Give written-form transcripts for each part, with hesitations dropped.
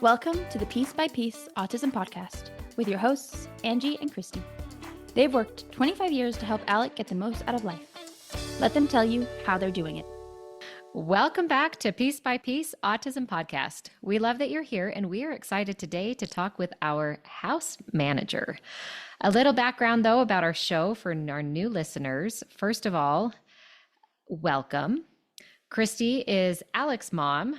Welcome to the Piece by Piece Autism Podcast with your hosts, Angie and Christy. They've worked 25 years to help Alec get the most out of life. Let them tell you how they're doing it. Welcome back to Piece by Piece Autism Podcast. We love that you're here, and we are excited today to talk with our house manager. A little background, though, about our show for our new listeners. First of all, welcome. Christy is Alec's mom,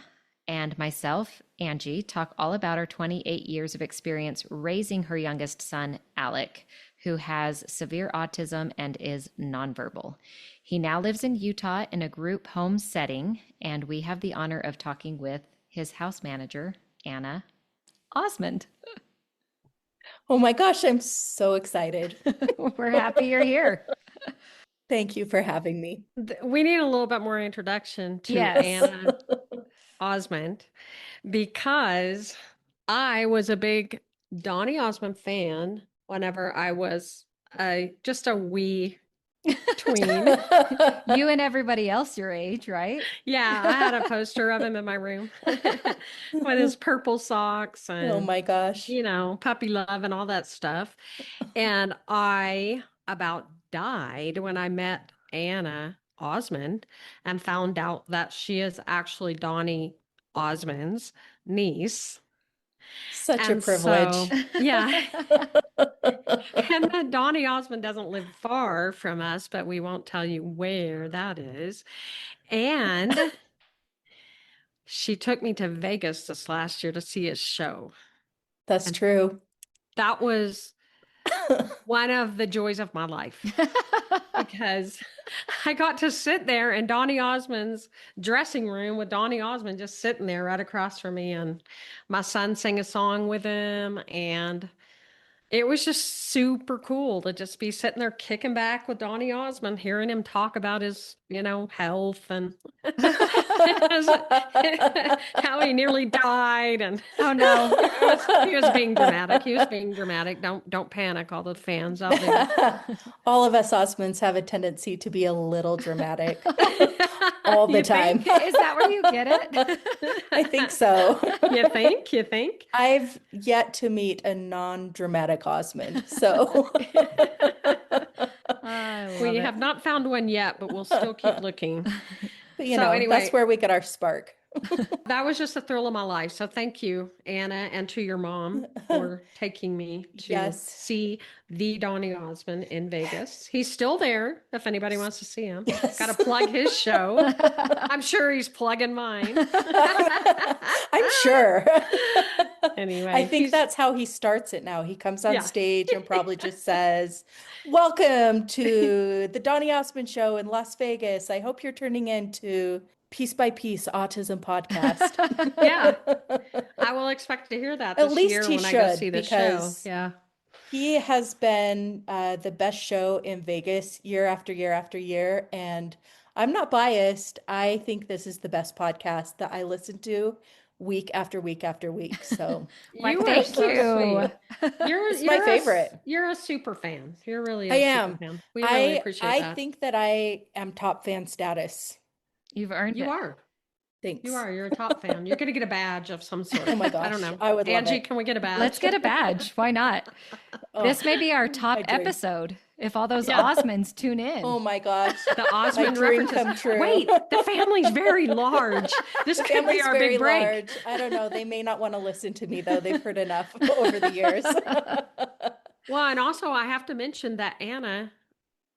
and myself, Angie, talk all about our 28 years of experience raising her youngest son, Alec, who has severe autism and is nonverbal. He now lives in Utah in a group home setting, and we have the honor of talking with his house manager, Anna Osmond. Oh my gosh, I'm so excited. We're happy you're here. Thank you for having me. We need a little bit more introduction to Yes. Anna Osmond, because I was a big Donny Osmond fan whenever I was just a wee tween. You and everybody else your age, right? Yeah, I had a poster of him in my room with his purple socks and, Oh my gosh. puppy love and all that stuff. And I about died when I met Anna Osmond and found out that she is actually Donny Osmond's niece. Such a And privilege. so, yeah. And that Donny Osmond doesn't live far from us, but we won't tell you where that is. And she took me to Vegas this last year to see his show. That's true. That was one of the joys of my life, because I got to sit there in Donny Osmond's dressing room with Donny Osmond just sitting there right across from me, and my son sang a song with him, and it was just super cool to just be sitting there kicking back with Donny Osmond, hearing him talk about his, health and how he nearly died. And Oh no. he was being dramatic. He was being dramatic. Don't panic, all the fans out there. All of us Osmonds have a tendency to be a little dramatic all the You time. think? Is that where you get it? I think so. You think? You think? I've yet to meet a non-dramatic Osmond, so We have not found one yet, but we'll still keep looking. but, So anyway. that's where we get our spark. That was just a thrill of my life. So thank you, Anna, and to your mom for taking me to Yes. see the Donny Osmond in Vegas. He's still there if anybody wants to see him. Yes. Got to plug his show. I'm sure he's plugging mine. I'm sure. Anyway, I think he's- that's how he starts it now. He comes on Yeah. stage and probably just says, "Welcome to the Donny Osmond Show in Las Vegas. I hope you're turning into Piece by Piece Autism Podcast." Yeah. I will expect to hear that At this least year he when I go should, see the because show. Yeah. He has been the best show in Vegas year after year after year. And I'm not biased. I think this is the best podcast that I listen to week after week after week. So Why, You are thank so you. sweet. It's my favorite. You're a super fan. You're really a I super am. fan. We really I appreciate that. think that I am top fan status. You've earned You it. are. Thanks. You are. You're a top fan. You're going to get a badge of some sort. Oh my I gosh, don't know. I would love Angie, it. can we get a badge? Let's get a badge. Why not? Oh, This may be our top my dream. episode if all those Yeah. Osmonds tune in. Oh my gosh. The Osmond dream references. come true. Wait, the family's very large. This The could be family's our very big break. large. I don't know. They may not want to listen to me though. They've heard enough over the years. Well, and also I have to mention that Anna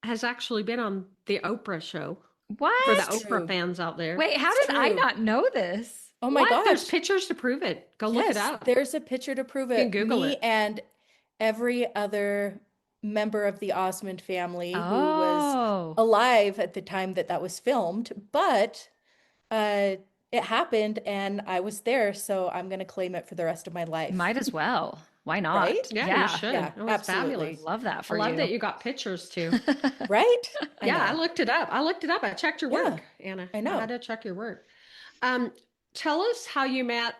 has actually been on the Oprah show What? for the That's Oprah true. fans out there. Wait, how It's did I true. not know this? Oh my What? There's gosh. pictures to prove it. Go look it Yes, up. there's a picture to prove You can it. Google Me it. and every other member of the Osmond family who was Oh, alive at the time that that was filmed, but it happened and I was there, so I'm going to claim it for the rest of my life. might as well. Why not? Right? Yeah, you should. Yeah, It was absolutely. fabulous. Love that I for love you. that you got pictures too. Right? Yeah, I know. looked it up. I checked your Yeah, work, Anna. I know. had to check your work. Tell us how you met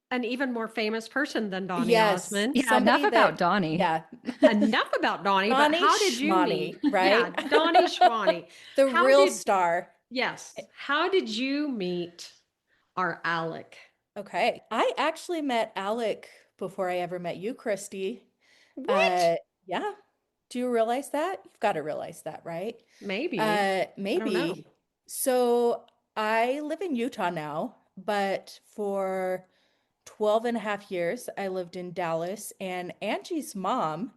an even more famous person than Donny Yes. Osmond. Yeah, Somebody enough about that- Donnie. Yeah. Enough about Donny, but Donny how did you Schmonny, meet? right? Yeah, Donny Schwanny. The How real did- star. Yes. How did you meet our Alec? Okay. I actually met Alec before I ever met you, Christy. What? Uh, yeah. Do you realize that? You've got to realize that, right? Maybe. I don't know. Maybe. So I live in Utah now, but for 12 and a half years, I lived in Dallas, and Angie's mom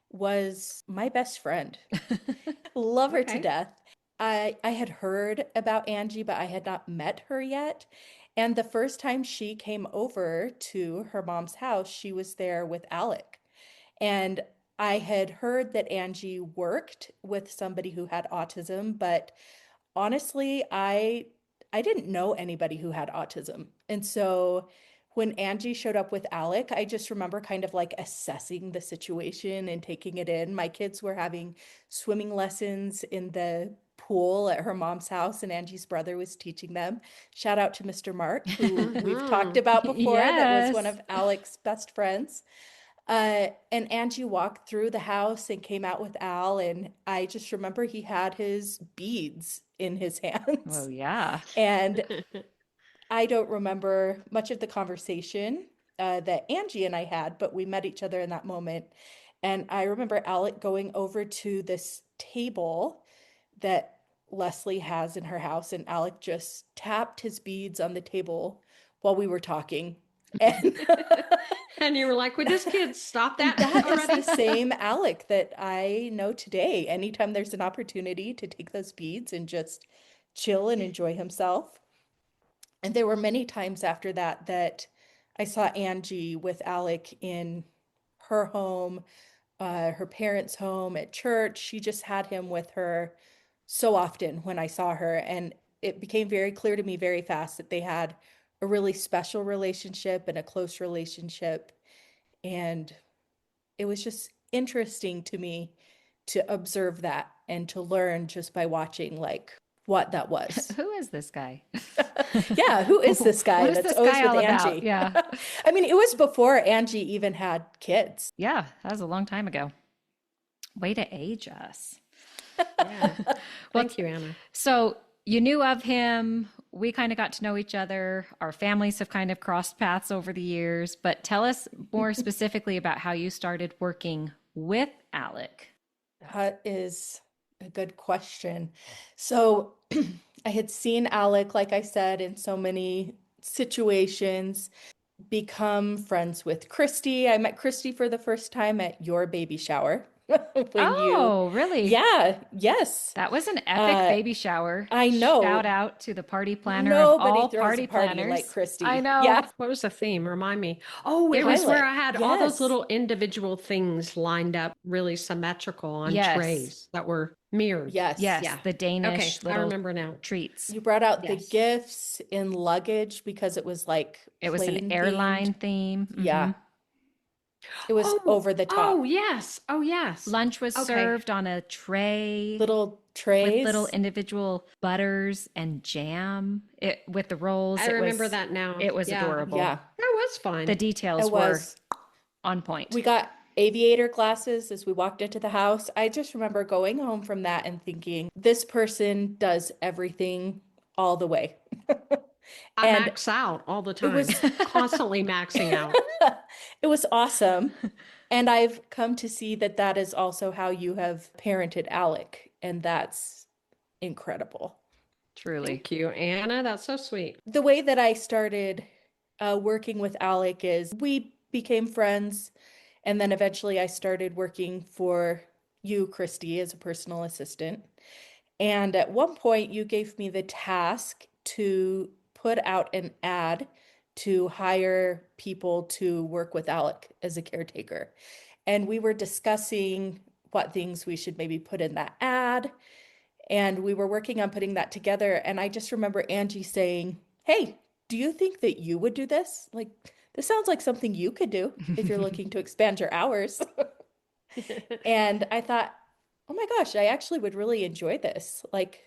was my best friend. Love her to Okay. death. I had heard about Angie, but I had not met her yet. And the first time she came over to her mom's house, she was there with Alec. And I had heard that Angie worked with somebody who had autism, but honestly, I didn't know anybody who had autism. And so when Angie showed up with Alec, I just remember kind of like assessing the situation and taking it in. My kids were having swimming lessons in the pool at her mom's house, and Angie's brother was teaching them. Shout out to Mr. Mark, who we've talked Hmm. about before, that was one Yes. of Alec's best friends. And Angie walked through the house and came out with Al, and I just remember he had his beads in his Oh, hands. yeah. And I don't remember much of the conversation that Angie and I had, but we met each other in that moment. And I remember Alec going over to this table that Leslie has in her house, and Alec just tapped his beads on the table while we were talking. And And you were like, would this kid stop and that that is the already? same Alec that I know today. Anytime there's an opportunity to take those beads and just chill and enjoy himself. And there were many times after that that I saw Angie with Alec in her home, her parents' home, at church. She just had him with her so often when I saw her. And it became very clear to me very fast that they had a really special relationship and a close relationship. And it was just interesting to me to observe that and to learn just by watching like what that was. Who is this guy? Yeah, who is this What guy is that's this always guy with all about? Angie? Yeah. I mean, it was before Angie even had kids. Yeah, that was a long time ago. Way to age us. Yeah. Well, Thank you, Anna. so you knew of him. We kind of got to know each other. Our families have kind of crossed paths over the years, but tell us more specifically about how you started working with Alec. That is a good question. So I had seen Alec, like I said, in so many situations, become friends with Christy. I met Christy for the first time at your baby shower when you, Oh, really? yeah, yes. That was an epic Uh, baby shower. I Shout know out to the party planner of nobody all throws a party party like planners. I Christy. know. Yeah, What was the theme? Remind me. Oh, the it was where highlight. I had all those Yes, little individual things lined up, really symmetrical on Yes. trays that were mirrored. yes. Yes, Yeah. the Okay, Danish I little remember now. treats. You brought out the Yes. gifts in luggage because it was like It was an plane themed. airline theme. Yeah, it was Oh, over the oh, top. yes. Oh, yes. Lunch was Okay. served on a tray Little with little trays. individual butters and jam with the rolls. I remember that now. It was Yeah. adorable. Yeah, That was The fun. details it were was. on point. We got aviator glasses as we walked into the house. I just remember going home from that and thinking, this person does everything all the way. I And max out all the it time, was constantly maxing out. it was awesome. And I've come to see that that is also how you have parented Alec, and that's incredible. Truly. Thank you, Anna. That's so sweet. The way that I started working with Alec is we became friends, and then eventually I started working for you, Christy, as a personal assistant. And at one point, you gave me the task to put out an ad to hire people to work with Alec as a caretaker. And we were discussing what things we should maybe put in that ad. And we were working on putting that together. And I just remember Angie saying, "Hey, do you think that you would do this? Like, this sounds like something you could do if you're looking to expand your hours." And I thought, oh my gosh, I actually would really enjoy this. Like,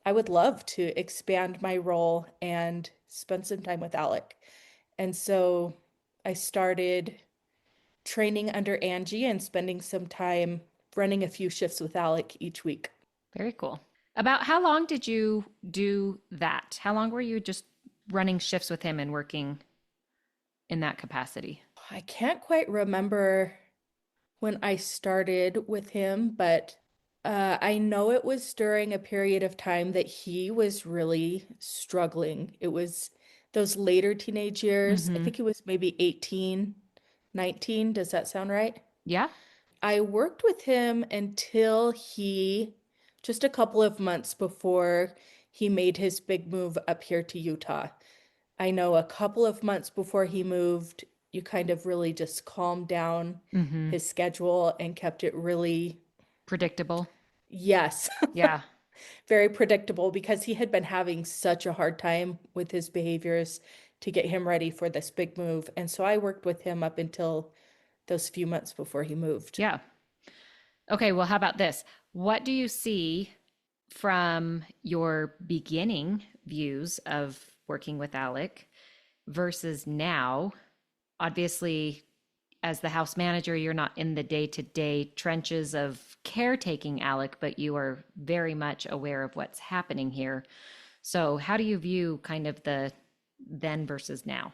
I would love to expand my role and spend some time with Alec. And so I started training under Angie and spending some time running a few shifts with Alec each week. Very cool. About how long did you do that? How long were you just running shifts with him and working in that capacity? I can't quite remember when I started with him, but I know it was during a period of time that he was really struggling. It was those later teenage years. I Mm-hmm. think it was maybe 18, 19. Does that sound right? Yeah. I worked with him just a couple of months before he made his big move up here to Utah. I know a couple of months before he moved, you kind of really just calmed down Mm-hmm. his schedule and kept it really, Predictable. yes, Yeah. very predictable because he had been having such a hard time with his behaviors to get him ready for this big move. And so I worked with him up until those few months before he moved. Yeah. Okay. Well, how about this? What do you see from your beginning views of working with Alec versus now? Obviously, as the house manager, you're not in the day-to-day trenches of caretaking Alec, but you are very much aware of what's happening here. So, how do you view kind of the then versus now?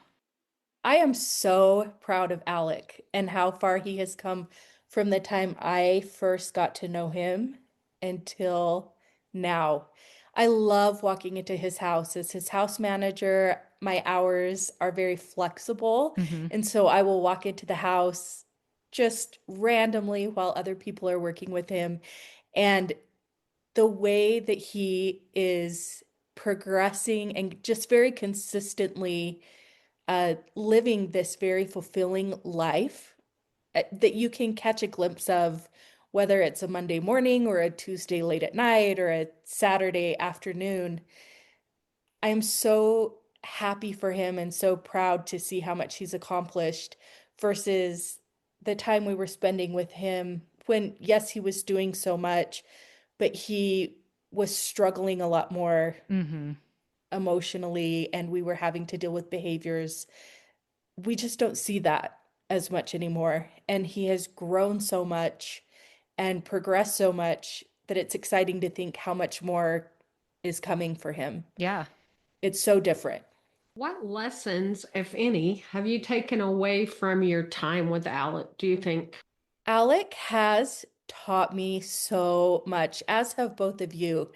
I am so proud of Alec and how far he has come from the time I first got to know him until now. I love walking into his house. As his house manager, my hours are very flexible. Mm-hmm. And so I will walk into the house just randomly while other people are working with him. And the way that he is progressing and just very consistently living this very fulfilling life that you can catch a glimpse of, whether it's a Monday morning or a Tuesday late at night or a Saturday afternoon. I'm so happy for him and so proud to see how much he's accomplished versus the time we were spending with him when, yes, he was doing so much, but he was struggling a lot more Mm-hmm. emotionally and we were having to deal with behaviors. We just don't see that as much anymore. And he has grown so much and progressed so much that it's exciting to think how much more is coming for him. Yeah. It's so different. What lessons, if any, have you taken away from your time with Alec, do you think? Alec has taught me so much, as have both of you.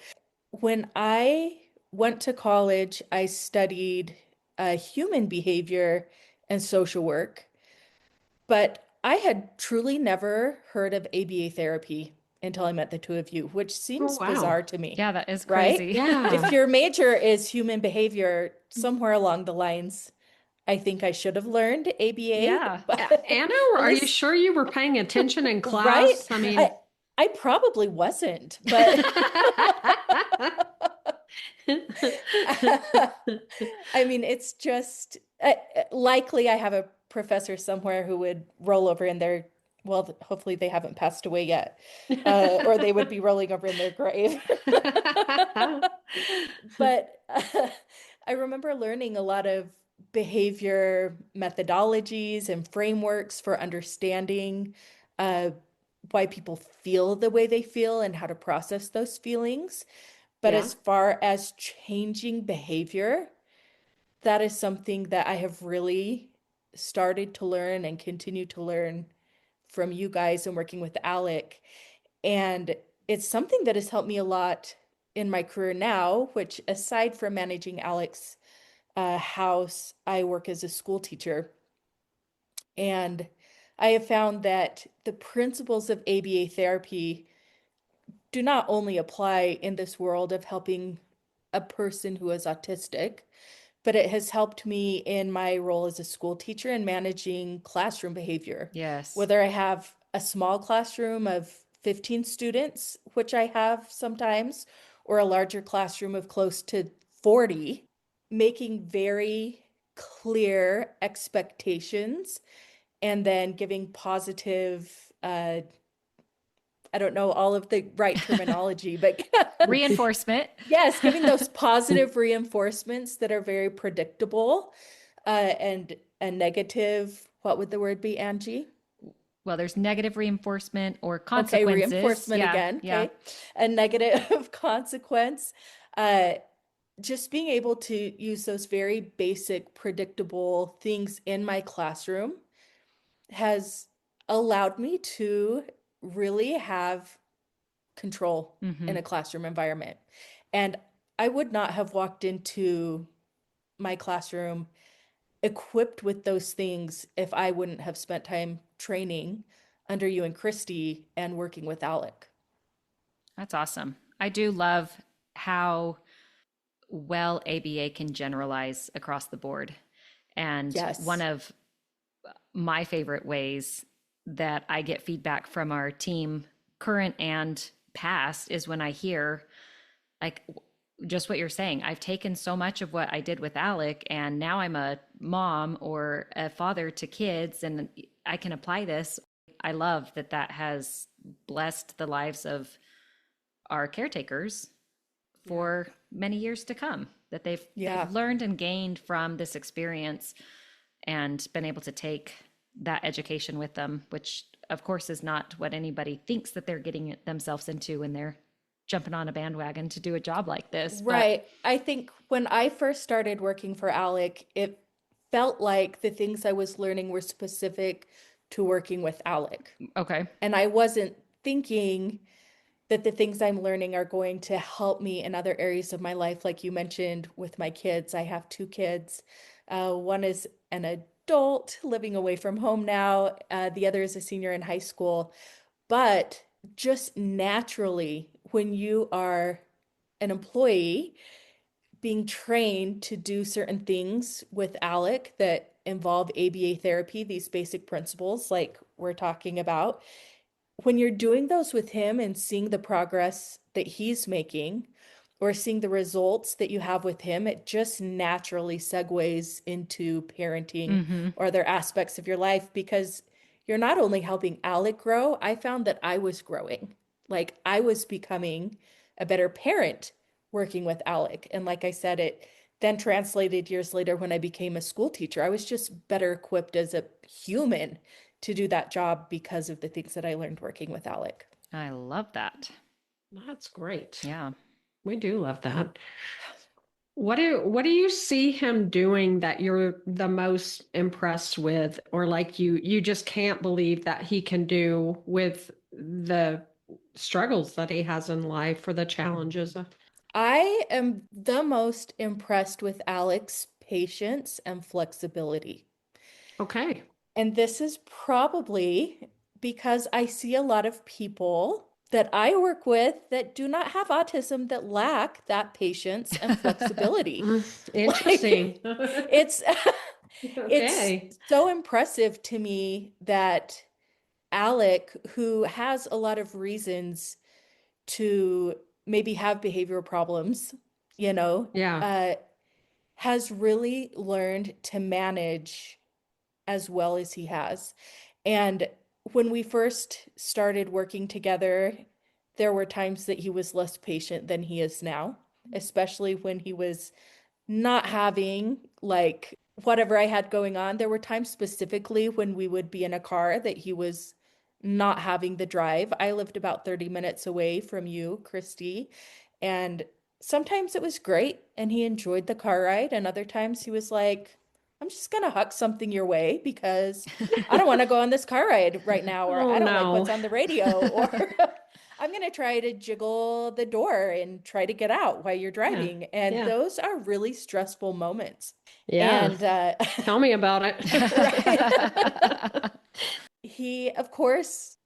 When I went to college, I studied human behavior and social work. But I had truly never heard of ABA therapy until I met the two of you, which Oh, seems wow. bizarre to me, Yeah, that is right? crazy. Yeah. If your major is human behavior, somewhere along the lines, I think I should have learned ABA, Yeah. but Anna, at are you least, sure you were paying attention in right? class? I mean, I probably wasn't, but I mean, it's just likely I have a professor somewhere who would roll over in their, well, hopefully they haven't passed away yet, or they would be rolling over in their grave. But I remember learning a lot of behavior methodologies and frameworks for understanding uh, why people feel the way they feel and how to process those feelings. But Yeah. as far as changing behavior, that is something that I have really started to learn and continue to learn from you guys and working with Alec. And it's something that has helped me a lot in my career now, which aside from managing Alec's house, I work as a school teacher. And I have found that the principles of ABA therapy do not only apply in this world of helping a person who is autistic, but it has helped me in my role as a school teacher and managing classroom behavior. Yes. Whether I have a small classroom of 15 students, which I have sometimes, or a larger classroom of close to 40, making very clear expectations and then giving positive, I don't know all of the right terminology, but Reinforcement. yes, giving those positive reinforcements that are very predictable, and a negative, what would the word be, Angie? Well, there's negative reinforcement or Okay, consequences. reinforcement Yeah. again. Yeah. Okay, a negative consequence, uh, just being able to use those very basic, predictable things in my classroom has allowed me to really have control in a classroom environment. And I would not have walked into my classroom equipped with those things if I wouldn't have spent time training under you and Christy and working with Alec. That's awesome. I do love how well ABA can generalize across the board. And one Yes. of my favorite ways that I get feedback from our team, current and past, is when I hear, like, just what you're saying. I've taken so much of what I did with Alec, and now I'm a mom or a father to kids, and I can apply this. I love that that has blessed the lives of our caretakers for many years to come, that they've learned and gained from this experience and been able to take that education with them, which of course is not what anybody thinks that they're getting themselves into when they're jumping on a bandwagon to do a job like this. Right. I think when I first started working for Alec, it felt like the things I was learning were specific to working with Alec. Okay. And I wasn't thinking that the things I'm learning are going to help me in other areas of my life. Like you mentioned with my kids, I have two kids. One is an adult living away from home now. The other is a senior in high school. But just naturally, when you are an employee being trained to do certain things with Alec that involve ABA therapy, these basic principles like we're talking about, when you're doing those with him and seeing the progress that he's making or seeing the results that you have with him, it just naturally segues into parenting or other aspects of your life because you're not only helping Alec grow, I found that I was growing. Like I was becoming a better parent working with Alec. And like I said, it then translated years later when I became a school teacher. I was just better equipped as a human to do that job because of the things that I learned working with Alec. I love that. That's great. Yeah. We do love that. What do you see him doing that you're the most impressed with, or like you just can't believe that he can do with the struggles that he has in life or the challenges? I am the most impressed with Alec's patience and flexibility. Okay. And this is probably because I see a lot of people that I work with that do not have autism that lack that patience and flexibility. Interesting. Like, it's Okay. it's so impressive to me that Alec, who has a lot of reasons to maybe have behavioral problems, you know, Yeah. has really learned to manage as well as he has. And when we first started working together, there were times that he was less patient than he is now, especially when he was not having like whatever I had going on. There were times specifically when we would be in a car that he was not having the drive. I lived about 30 minutes away from you, Christy, and sometimes it was great and he enjoyed the car ride, and other times he was like, I'm just gonna huck something your way because I don't want to go on this car ride right now, or Oh I don't like no. what's on the radio, or I'm gonna try to jiggle the door and try to get out while you're Yeah. driving. And Yeah. those are really stressful moments. Yeah. And Tell me about it. right. He, of course,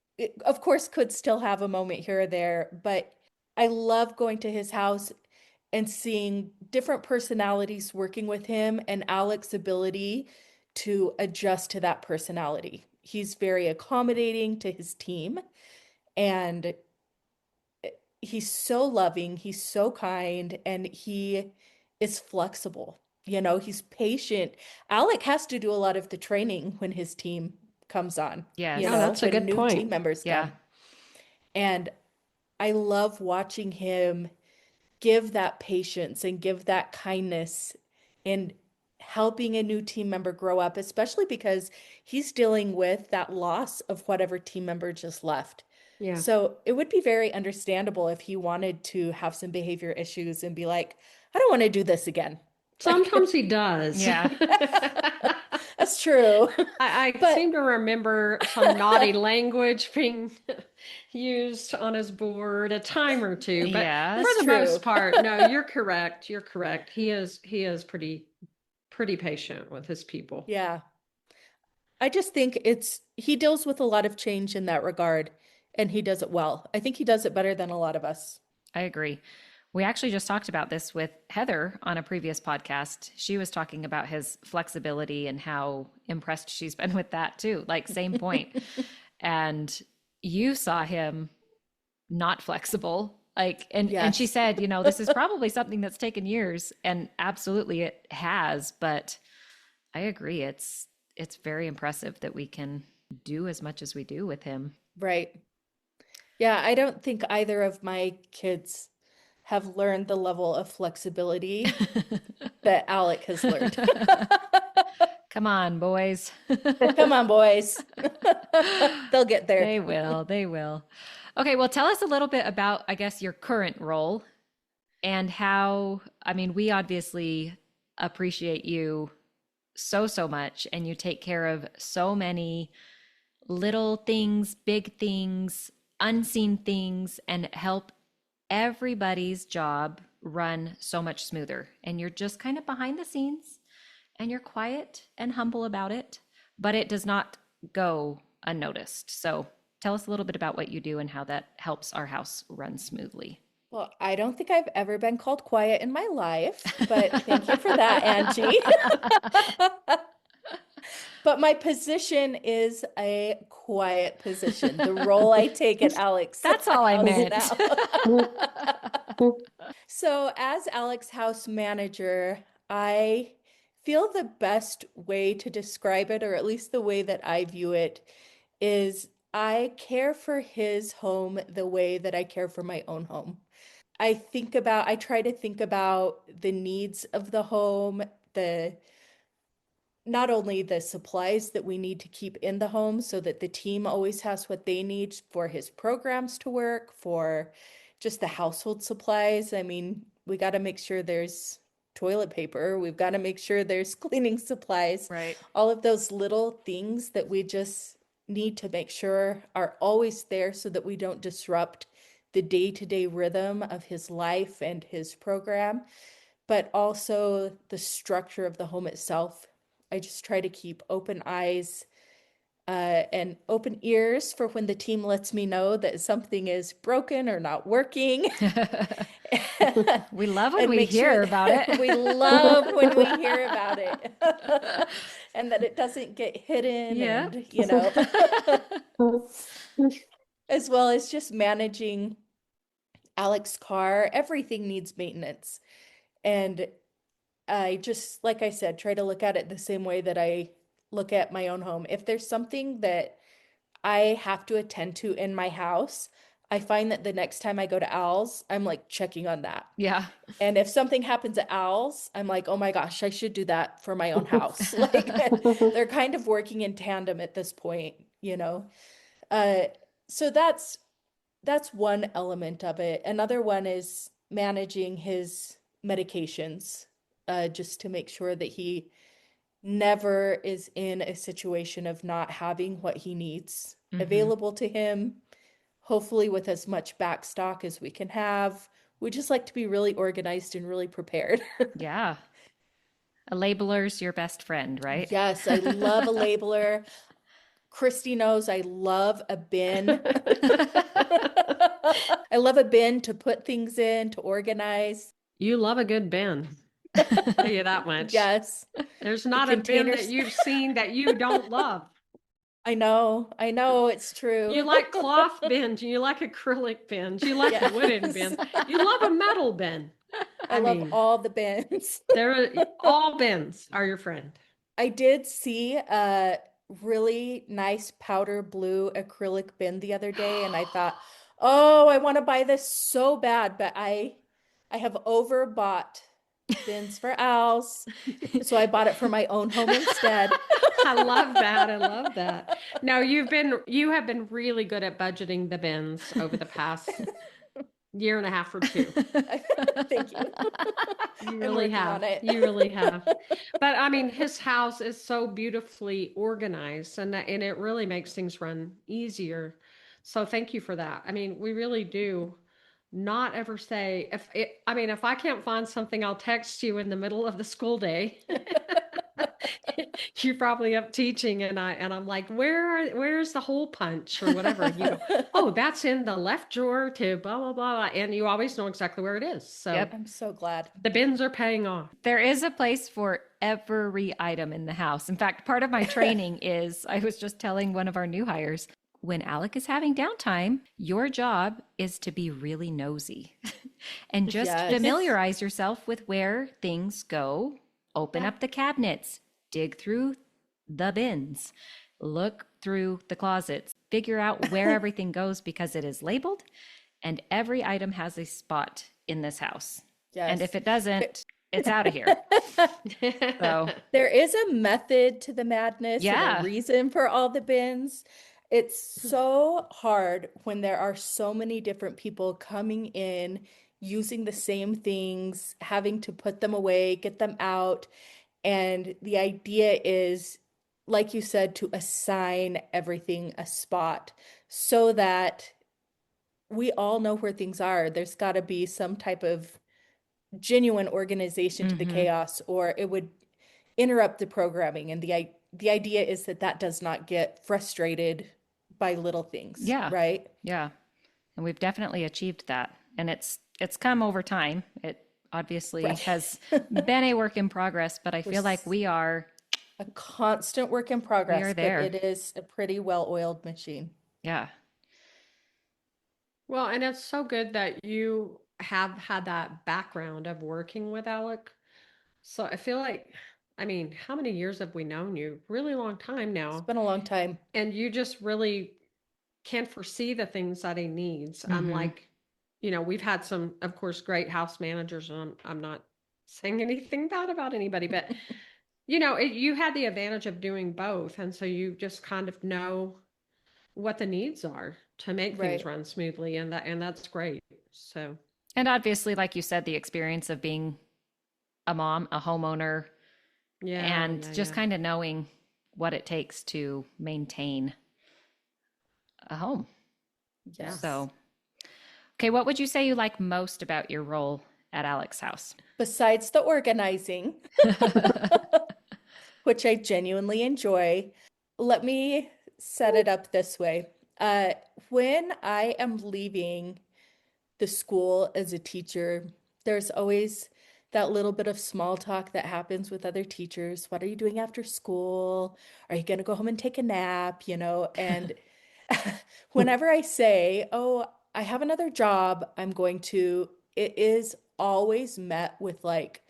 could still have a moment here or there, but I love going to his house and seeing different personalities working with him and Alec's ability to adjust to that personality. He's very accommodating to his team, and he's so loving, he's so kind, and he is flexible. You know, he's patient. Alec has to do a lot of the training when his team comes on, Yes. you Yeah, know, that's a when good new team point. members Yeah. come. And I love watching him give that patience and give that kindness in helping a new team member grow up, especially because he's dealing with that loss of whatever team member just left. Yeah. So it would be very understandable if he wanted to have some behavior issues and be like, I don't want to do this again. Sometimes he does. Yeah. That's true. I But seem to remember some naughty language being used on his board a time or two, but Yeah. for That's the true. most part, no, you're correct. You're correct. He is pretty patient with his people. Yeah. I just think he deals with a lot of change in that regard, and he does it well. I think he does it better than a lot of us. I agree. We actually just talked about this with Heather on a previous podcast. She was talking about his flexibility and how impressed she's been with that too. Like, same point. And you saw him not flexible. Like, and she Yes. said, you know, this is probably something that's taken years, and absolutely it has, but I agree. It's very impressive that we can do as much as we do with him. Right. Yeah, I don't think either of my kids have learned the level of flexibility that Alec has learned. Come on, boys. Come on, boys. They'll get there. They will. They will. Okay, well, tell us a little bit about, I guess, your current role and how, I mean, we obviously appreciate you so much, and you take care of so many little things, big things, unseen things, and help everybody's job run so much smoother. And you're just kind of behind the scenes, and you're quiet and humble about it, but it does not go unnoticed. So tell us a little bit about what you do and how that helps our house run smoothly. Well, I don't think I've ever been called quiet in my life, but thank you for that, Angie. But my position is a quiet position. The role I take at Alex. That's all I meant. So, as Alec's house manager, I feel the best way to describe it, or at least the way that I view it, is I care for his home the way that I care for my own home. I try to think about the needs of the home, not only the supplies that we need to keep in the home so that the team always has what they need for his programs to work, for just the household supplies. I mean, we got to make sure there's toilet paper. We've got to make sure there's cleaning supplies. Right. All of those little things that we just need to make sure are always there so that we don't disrupt the day-to-day rhythm of his life and his program, but also the structure of the home itself. I just try to keep open eyes and open ears for when the team lets me know that something is broken or not working. We love when And we make hear sure about it. we love when we hear about it. And that it doesn't get hidden Yeah. and, as well as just managing Alec's car. Everything needs maintenance. And I just, like I said, try to look at it the same way that I look at my own home. If there's something that I have to attend to in my house, I find that the next time I go to Al's, I'm like checking on that. Yeah. And if something happens at Al's, I'm like, oh my gosh, I should do that for my own house. Like they're kind of working in tandem at this point. So that's one element of it. Another one is managing his medications, just to make sure that he never is in a situation of not having what he needs available to him, hopefully with as much backstock as we can have. We just like to be really organized and really prepared. Yeah. A labeler's your best friend, right? Yes, I love a labeler. Christy knows I love a bin. I love a bin to put things in, to organize. You love a good bin. I'll tell you that much. Yes. There's not a bin containers. that you've seen that you don't love. I know, it's true. You like cloth bins, you like acrylic bins, you like Yes. wooden bins, you love a metal bin. I love mean, all the bins. all bins are your friend. I did see a really nice powder blue acrylic bin the other day, and I thought, oh, I want to buy this so bad, but I have overbought bins for Al's, so I bought it for my own home instead. I love that. I love that. Now you have been really good at budgeting the bins over the past year and a half or two. Thank you. You I'm really working have. on it. You really have. But I mean, his house is so beautifully organized, and it really makes things run easier. So thank you for that. I mean, we really do not ever say I mean, if I can't find something, I'll text you in the middle of the school day. You're probably up teaching, and I'm like, where's the hole punch or whatever? And you go, oh, that's in the left drawer to blah blah blah, and you always know exactly where it is. So Yep. I'm so glad. the bins are paying off. There is a place for every item in the house. In fact, part of my training is I was just telling one of our new hires, when Alec is having downtime, your job is to be really nosy and just Yes. familiarize yourself with where things go. Open up the cabinets, dig through the bins, look through the closets, figure out where everything goes because it is labeled and every item has a spot in this house. Yes. And if it doesn't, it's out of here. So There is a method to the madness Yeah. and a reason for all the bins. It's so hard when there are so many different people coming in, using the same things, having to put them away, get them out. And the idea is, like you said, to assign everything a spot so that we all know where things are. There's got to be some type of genuine organization to the Mhm. chaos, or it would interrupt the programming. And the idea is that that does not get frustrated by little things, Yeah. right? Yeah. And we've definitely achieved that. And it's come over time. It obviously Right. has been a work in progress, but I We're feel like s- we are A constant work in progress, but there. it is a pretty well-oiled machine. Yeah. Well, and it's so good that you have had that background of working with Alec. So I feel like, I mean, how many years have we known you? Really long time It's now. been a long time. And you just really can foresee the things that he needs. Mhm. Unlike, we've had some, of course, great house managers, and I'm not saying anything bad about anybody, but you had the advantage of doing both. And so you just kind of know what the needs are to make things Right. run smoothly. And that's great. So, And obviously, like you said, the experience of being a mom, a homeowner, and just yeah. kind of knowing what it takes to maintain a home. Yes. So, okay, what would you say you like most about your role at Alec's house? Besides the organizing, which I genuinely enjoy, let me set it up this way. When I am leaving the school as a teacher, there's always that little bit of small talk that happens with other teachers. What are you doing after school? Are you going to go home and take a nap? And whenever I say, oh, I have another job, it is always met with like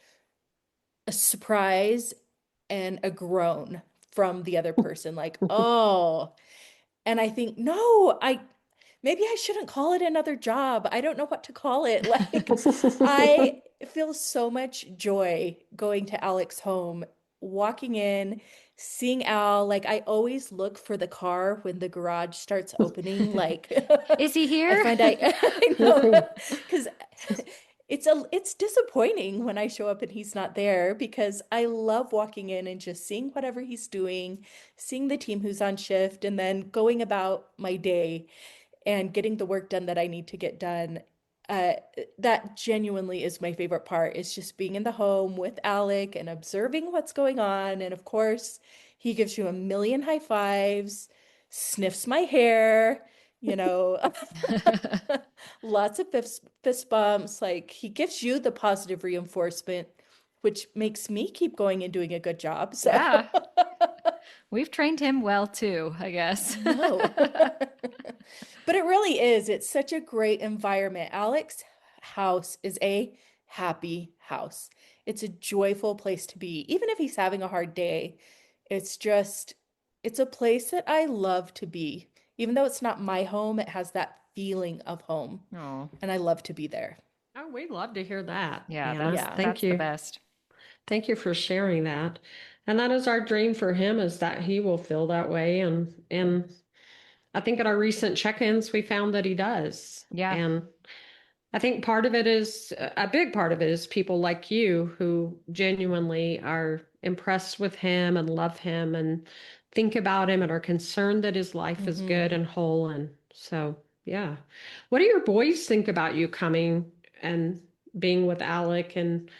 a surprise and a groan from the other person, like, oh. And I think, no, maybe I shouldn't call it another job. I don't know what to call it. Like, I feel so much joy going to Alec's home, walking in, seeing Al. Like, I always look for the car when the garage starts opening. Like, Is he I here? find I know, because it's disappointing when I show up and he's not there, because I love walking in and just seeing whatever he's doing, seeing the team who's on shift, and then going about my day and getting the work done that I need to get done. Uh, that genuinely is my favorite part, is just being in the home with Alec and observing what's going on. And of course, he gives you a million high fives, sniffs my hair, you know, lots of fist bumps. Like, he gives you the positive reinforcement, which makes me keep going and doing a good job. So, Yeah. We've trained him well too, I guess. no. But it really is. It's such a great environment. Alec's house is a happy house. It's a joyful place to be. Even if he's having a hard day, it's a place that I love to be. Even though it's not my home, it has that feeling of home, Oh, and I love to be there. Oh, we'd love to hear that. yeah, Anna. Yeah. Thank that's you. the best. Thank you for sharing that. And that is our dream for him, is that he will feel that way. And I think at our recent check-ins, we found that he does. Yeah. And I think part of it is a big part of it is people like you who genuinely are impressed with him and love him and think about him and are concerned that his life is good and whole. And so, yeah. What do your boys think about you coming and being with Alec and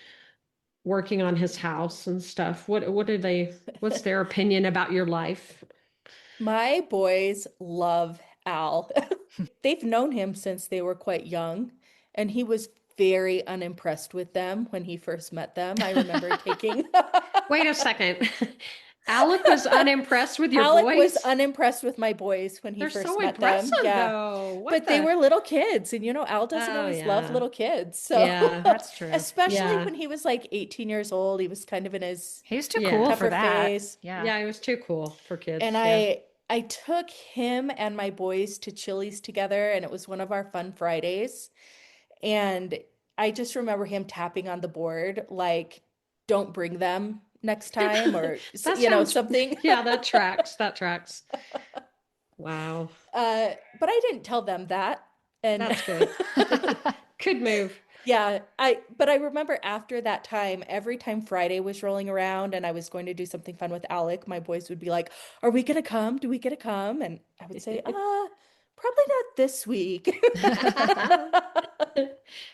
working on his house and stuff? What's their opinion about your life? My boys love Al. They've known him since they were quite young, and he was very unimpressed with them when he first met them. I remember taking Wait a second. Alec was unimpressed with your Alec was boys? unimpressed with my boys when he They're first so met them. impressive, Yeah. though. What But they the? were little kids, and Al doesn't Oh, always love yeah. little kids. So, Yeah. That's true. especially Yeah. when he was like 18 years old, he was kind of in his He's too Yeah. cool for tougher that. phase. Yeah. Yeah, it was too cool for kids. And Yeah. I took him and my boys to Chili's together, and it was one of our fun Fridays. And I just remember him tapping on the board, like, don't bring them next time, or, That sounds, something. yeah, that tracks. That tracks. Wow. But I didn't tell them that. And That's good. Good move. yeah, but I remember after that time, every time Friday was rolling around and I was going to do something fun with Alec, my boys would be like, "Are we gonna come? Do we get to come?" And I would say, probably not this week."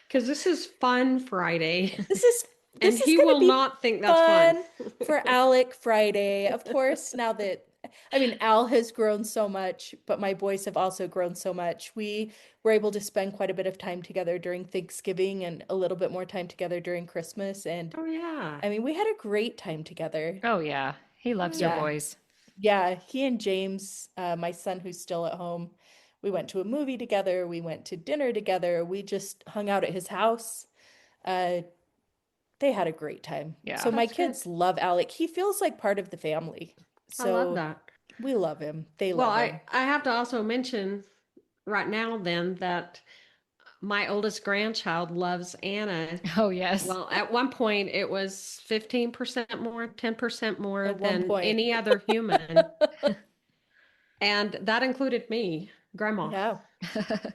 Because this is Fun Friday. This is And this is he gonna will be not think that's fun. for Alec Friday. Of course, now that I mean Al has grown so much, but my boys have also grown so much. We were able to spend quite a bit of time together during Thanksgiving and a little bit more time together during Christmas. And Oh, yeah. I mean, we had a great time together. Oh, yeah. He loves your Yeah. boys. Yeah, he and James, my son who's still at home, we went to a movie together. We went to dinner together. We just hung out at his house. Uh, they had a great time. Yeah. So my That's good. kids love Alec. He feels like part of the family. I love So that. we love him. They Well, love him. I have to also mention right now then that my oldest grandchild loves Anna. Oh, yes. Well, at one point it was 15% more, 10% more At one than point. any other human. And that included me, Grandma. Yeah.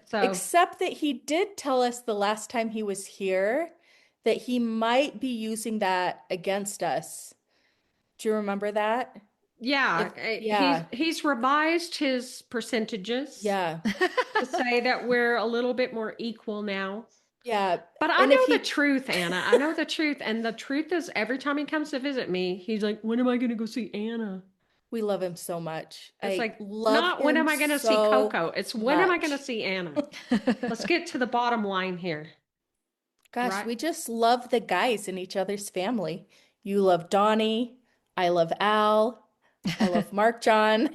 So, Except that he did tell us the last time he was here that he might be using that against us. Do you remember that? yeah, Yeah. he's revised his percentages Yeah. to say that we're a little bit more equal now. Yeah. But I And if know he the truth, Anna. I know the truth. And the truth is, every time he comes to visit me, he's like, when am I going to go see Anna? we love him so much. It's I like, love not when him am I going to see so Coco? It's when am I going to much. see Anna? Let's get to the bottom line here. Gosh, Right? we just love the guys in each other's family. You love Donnie. I love Al. I love Mark John.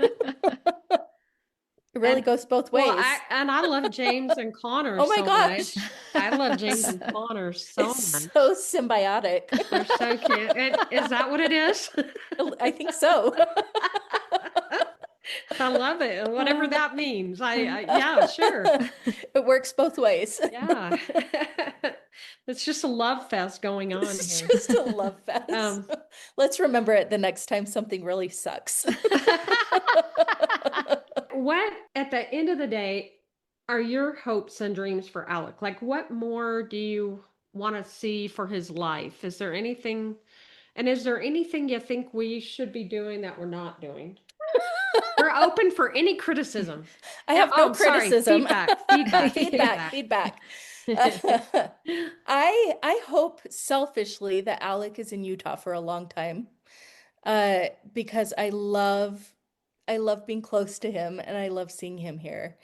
It really And goes both well, ways. I love James and Connor Oh my so gosh. much. I love James and Connor so It's much. so symbiotic. They're so cute. Is that what it is? I think so. I love it. Whatever that means. Yeah, sure. It works both ways. Yeah. It's just a love fest going on It's here. just a love fest. Um, Let's remember it the next time something really sucks. What, at the end of the day, are your hopes and dreams for Alec? Like, what more do you want to see for his life? Is there anything you think we should be doing that we're not doing? We're open for any criticism. I have no Sorry, criticism. feedback. I hope selfishly that Alec is in Utah for a long time, because I love being close to him and I love seeing him here.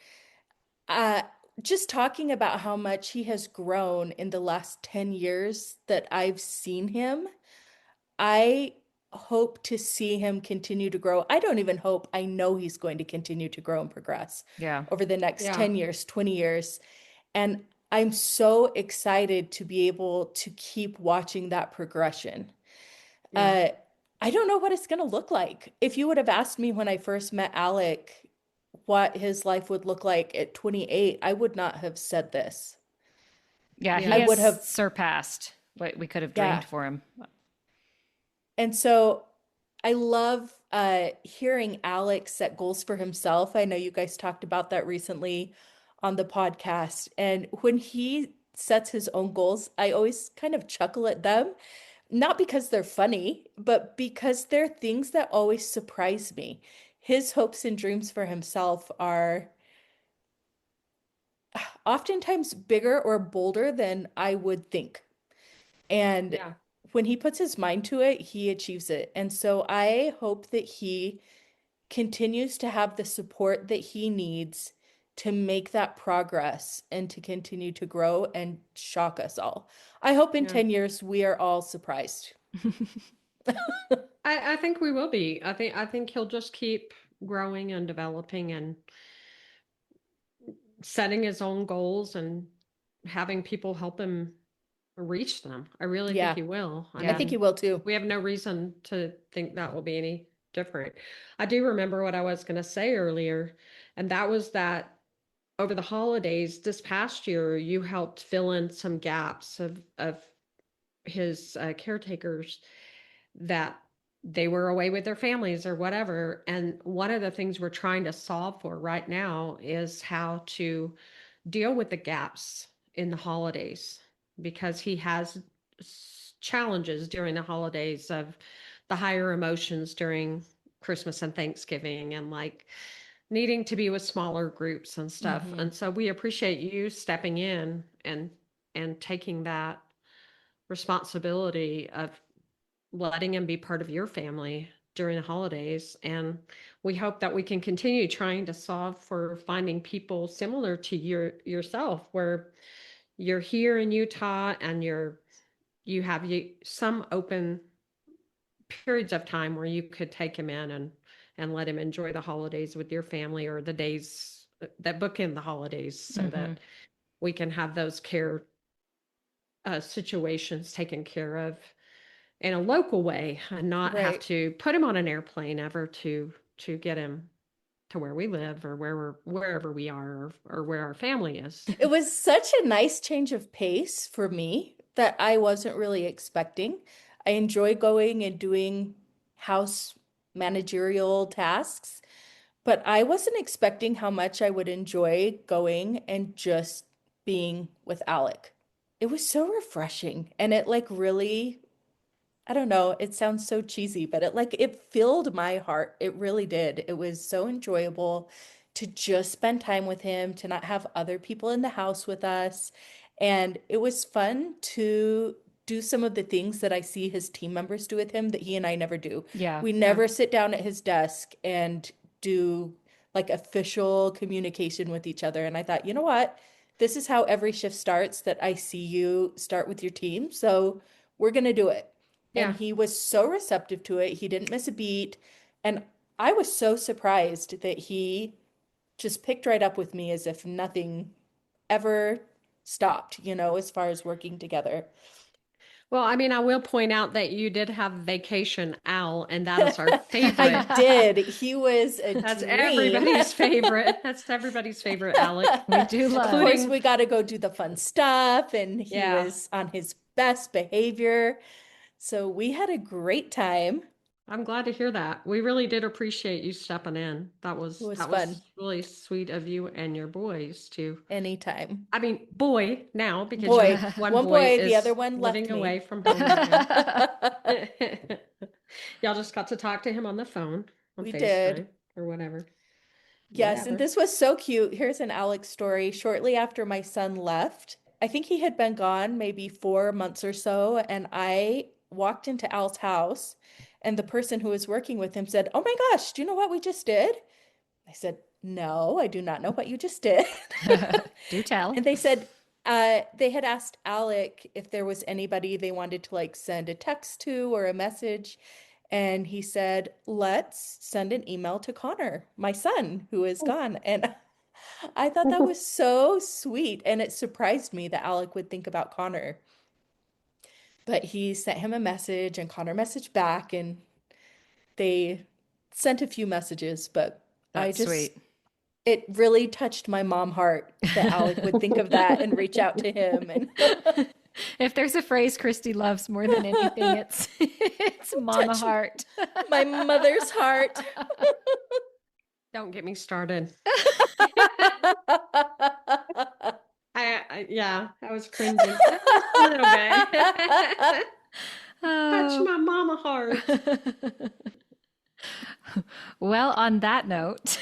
Uh, just talking about how much he has grown in the last 10 years that I've seen him, I hope to see him continue to grow. I don't even hope, I know he's going to continue to grow and progress Yeah. over the next Yeah. 10 years, 20 years. And I'm so excited to be able to keep watching that progression. Yeah. I don't know what it's going to look like. If you would have asked me when I first met Alec what his life would look like at 28, I would not have said this. Yeah, he I has would have- surpassed what we could have Yeah. dreamed for him. And so I love hearing Alex set goals for himself. I know you guys talked about that recently on the podcast. And when he sets his own goals, I always kind of chuckle at them, not because they're funny, but because they're things that always surprise me. His hopes and dreams for himself are oftentimes bigger or bolder than I would think. And Yeah. when he puts his mind to it, he achieves it. And so I hope that he continues to have the support that he needs to make that progress and to continue to grow and shock us all. I hope in Yeah. 10 years we are all surprised. I think we will be. I think he'll just keep growing and developing and setting his own goals and having people help him reach them. I really think Yeah, he will. I I Yeah. think mean, he will too. we have no reason to think that will be any different. I do remember what I was going to say earlier, and that was that over the holidays this past year, you helped fill in some gaps of his caretakers that they were away with their families or whatever. And one of the things we're trying to solve for right now is how to deal with the gaps in the holidays because he has challenges during the holidays of the higher emotions during Christmas and Thanksgiving and like needing to be with smaller groups and stuff. Mhm. And so we appreciate you stepping in and taking that responsibility of letting him be part of your family during the holidays. And we hope that we can continue trying to solve for finding people similar to yourself, where you're here in Utah and you have some open periods of time where you could take him in and let him enjoy the holidays with your family or the days that bookend the holidays so that we can have those care situations taken care of in a local way and not have Right. to put him on an airplane ever to get him to where we live or wherever we are or where our family is. It was such a nice change of pace for me that I wasn't really expecting. I enjoy going and doing house managerial tasks, but I wasn't expecting how much I would enjoy going and just being with Alec. It was so refreshing and it like really, I don't know, it sounds so cheesy, but it filled my heart. It really did. It was so enjoyable to just spend time with him, to not have other people in the house with us. And it was fun to do some of the things that I see his team members do with him that he and I never do. Yeah. We Yeah. never sit down at his desk and do like official communication with each other. And I thought, you know what? This is how every shift starts that I see you start with your team. So we're going to do it. And Yeah. he was so receptive to it. He didn't miss a beat. And I was so surprised that he just picked right up with me as if nothing ever stopped, as far as working together. Well, I mean, I will point out that you did have Vacation Al, and that is our I favorite. did. He was a That's dream. everybody's favorite. That's everybody's favorite, Alec. We do love. Of course, Including- we got to go do the fun stuff, and he Yeah. was on his best behavior. So we had a great time. I'm glad to hear that. We really did appreciate you stepping in. That was It was that fun. was really sweet of you and your boys to. Anytime. I mean, boy now because Boy. your One boy boy, the is other one left living me. away from home. Right now. Y'all just got to talk to him on the phone, on We FaceTime did. or whatever. Yes, and Whatever. this was so cute. Here's an Alex story. Shortly after my son left, I think he had been gone maybe 4 months or so, and I walked into Al's house, and the person who was working with him said, "Oh my gosh, do you know what we just did?" I said, "No, I do not know what you just did." Do tell. And they said, they had asked Alec if there was anybody they wanted to like send a text to or a message. And he said, "Let's send an email to Connor, my son, who is gone." And I thought that was so sweet. And it surprised me that Alec would think about Connor. But he sent him a message and Connor messaged back and they sent a few messages. But I That's just, sweet. it really touched my mom heart that Alec would think of that and reach out to him. And If there's a phrase Christy loves more than anything, it's mama Touch heart. my mother's heart. Don't get me started. Yeah, I was cringing just a little bit. Touch my mama heart. Well, on that note,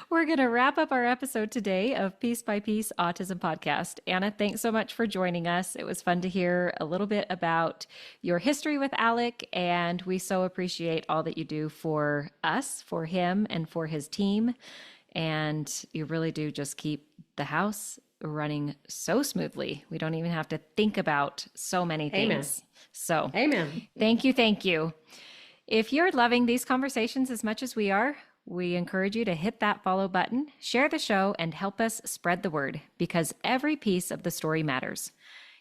we're going to wrap up our episode today of Piece by Piece Autism Podcast. Anna, thanks so much for joining us. It was fun to hear a little bit about your history with Alec, and we so appreciate all that you do for us, for him, and for his team. And you really do just keep the house running so smoothly. We don't even have to think about so many things. Amen. So, Amen. Thank you. Thank you. If you're loving these conversations as much as we are, we encourage you to hit that follow button, share the show, and help us spread the word, because every piece of the story matters.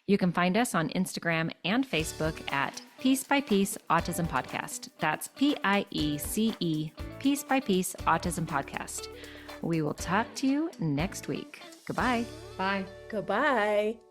You can find us on Instagram and Facebook at Piece by Piece Autism Podcast. That's PIECE, Piece by Piece Autism Podcast. We will talk to you next week. Goodbye. Bye. Goodbye.